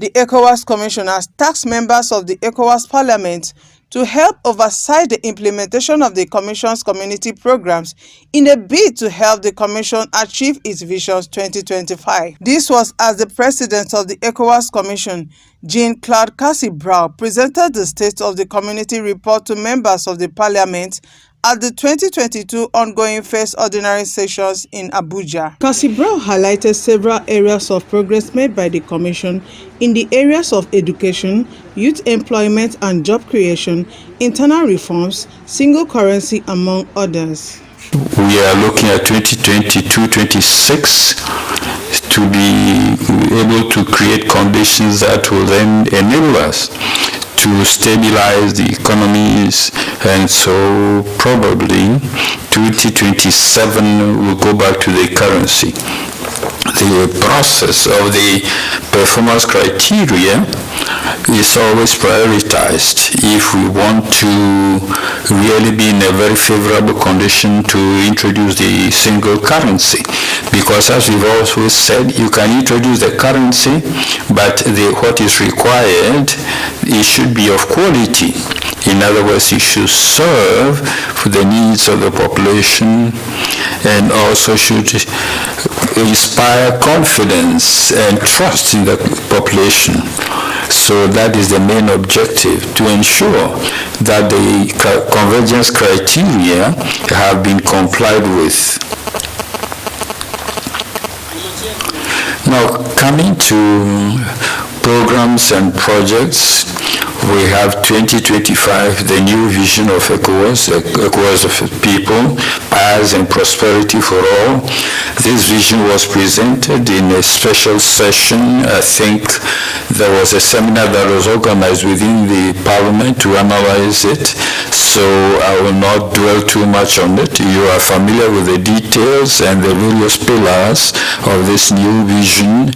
The ECOWAS Commission has tasked members of the ECOWAS Parliament to help oversight the implementation of the Commission's community programs in a bid to help the Commission achieve its Visions 2025. This was as the President of the ECOWAS Commission, Jean-claude Kassi Brou, presented the State of the Community report to members of the Parliament at the 2022 ongoing First Ordinary Sessions in Abuja. Kassi Brou highlighted several areas of progress made by the Commission in the areas of education, youth employment and job creation, internal reforms, single currency, among others. We are looking at 2022-26 to be able to create conditions that will then enable us to stabilize the economies, and so probably 2027 will go back to the currency. The process of the performance criteria is always prioritized if we want to really be in a very favorable condition to introduce the single currency. Because as we've always said, you can introduce the currency, but what is required, it should be of quality. In other words, it should serve for the needs of the population and also should inspire confidence and trust in the population. So that is the main objective, to ensure that the convergence criteria have been complied with. Now, coming to programs and projects, we have 2025, the new vision of ECOWAS, ECOWAS of people, peace and prosperity for all. This vision was presented in a special session. I think there was a seminar that was organized within the Parliament to analyze it, so I will not dwell too much on it. You are familiar with the details and the various pillars of this new vision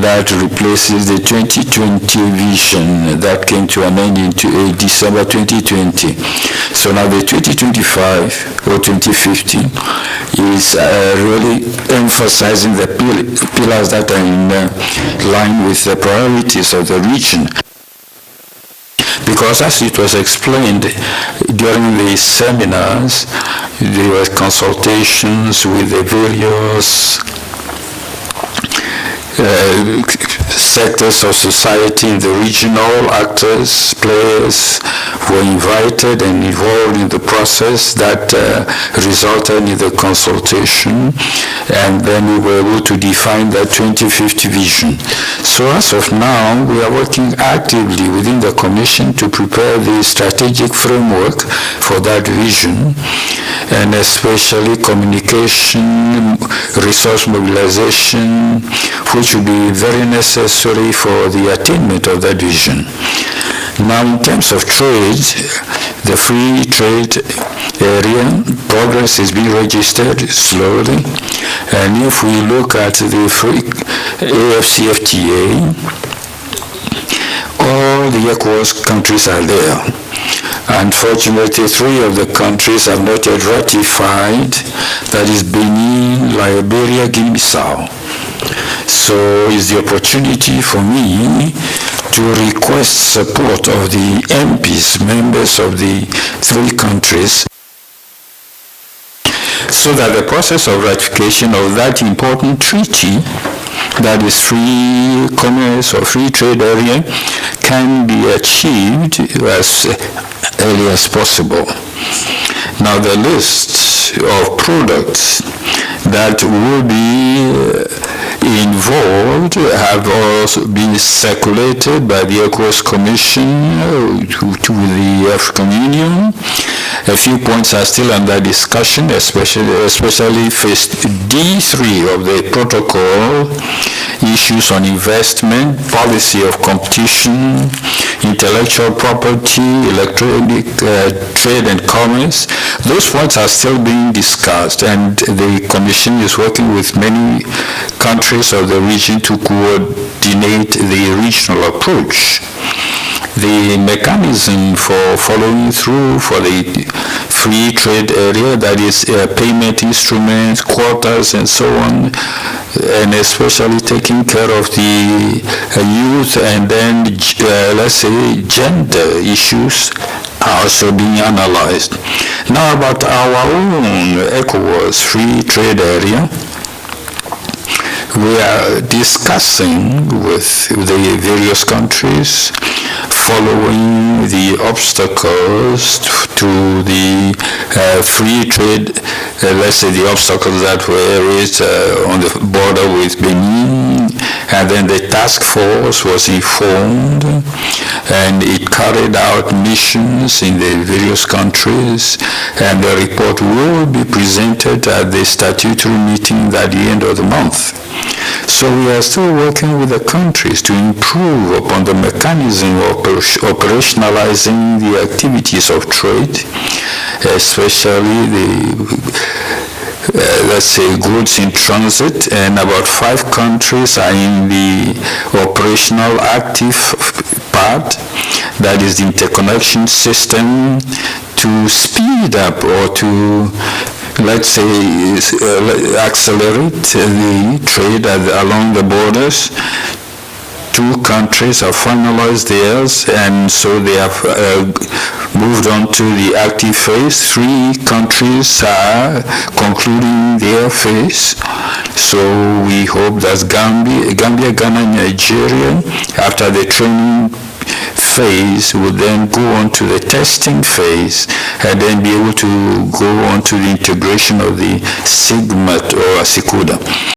that replaces the 2020 vision that came to an end in December 2020. So now the 2025 or 2050 is really emphasizing the pillars that are in line with the priorities of the region. Because as it was explained during the seminars, there were consultations with the various sectors of society in the region. All actors, players were invited and involved in the process that resulted in the consultation, and then we were able to define that 2050 vision. So as of now, we are working actively within the Commission to prepare the strategic framework for that vision, and especially communication, resource mobilization, which will be very necessary for the attainment of that vision. Now, in terms of trade, the free trade area, progress is being registered slowly. And if we look at the free AFCFTA, all the ECOWAS countries are there. Unfortunately, 3 of the countries have not yet ratified, that is Benin, Liberia, Guinea-Bissau. So it's the opportunity for me to request support of the MPs, members of the 3 countries, so that the process of ratification of that important treaty, that is free commerce or free trade area, can be achieved as early as possible. Now, the list of products that will be involved have also been circulated by the ECOWAS Commission to the African Union. A few points are still under discussion, especially phase D3 of the protocol, issues on investment, policy of competition, intellectual property, electronic trade and commerce. Those points are still being discussed, and the Commission is working with many countries of the region to coordinate the regional approach. The mechanism for following through for the free trade area, that is payment instruments, quotas, and so on, and especially taking care of the youth, and then let's say gender issues are also being analyzed. Now about our own ECOWAS free trade area. We are discussing with the various countries following the obstacles to the free trade, let's say the obstacles that were raised on the border with Benin, and then the task force was informed and it carried out missions in the various countries, and the report will be presented at the statutory meeting at the end of the month. So we are still working with the countries to improve upon the mechanism of operationalizing the activities of trade, especially the let's say goods in transit, and about 5 countries are in the operational active part, that is the interconnection system, to speed up or to, let's say, accelerate the trade along the borders. 2 countries have finalized theirs, and so they have moved on to the active phase. 3 countries are concluding their phase. So we hope that Gambia, Ghana, and Nigeria, after the training phase, will then go on to the testing phase, and then be able to go on to the integration of the SIGMAT or ASICUDA.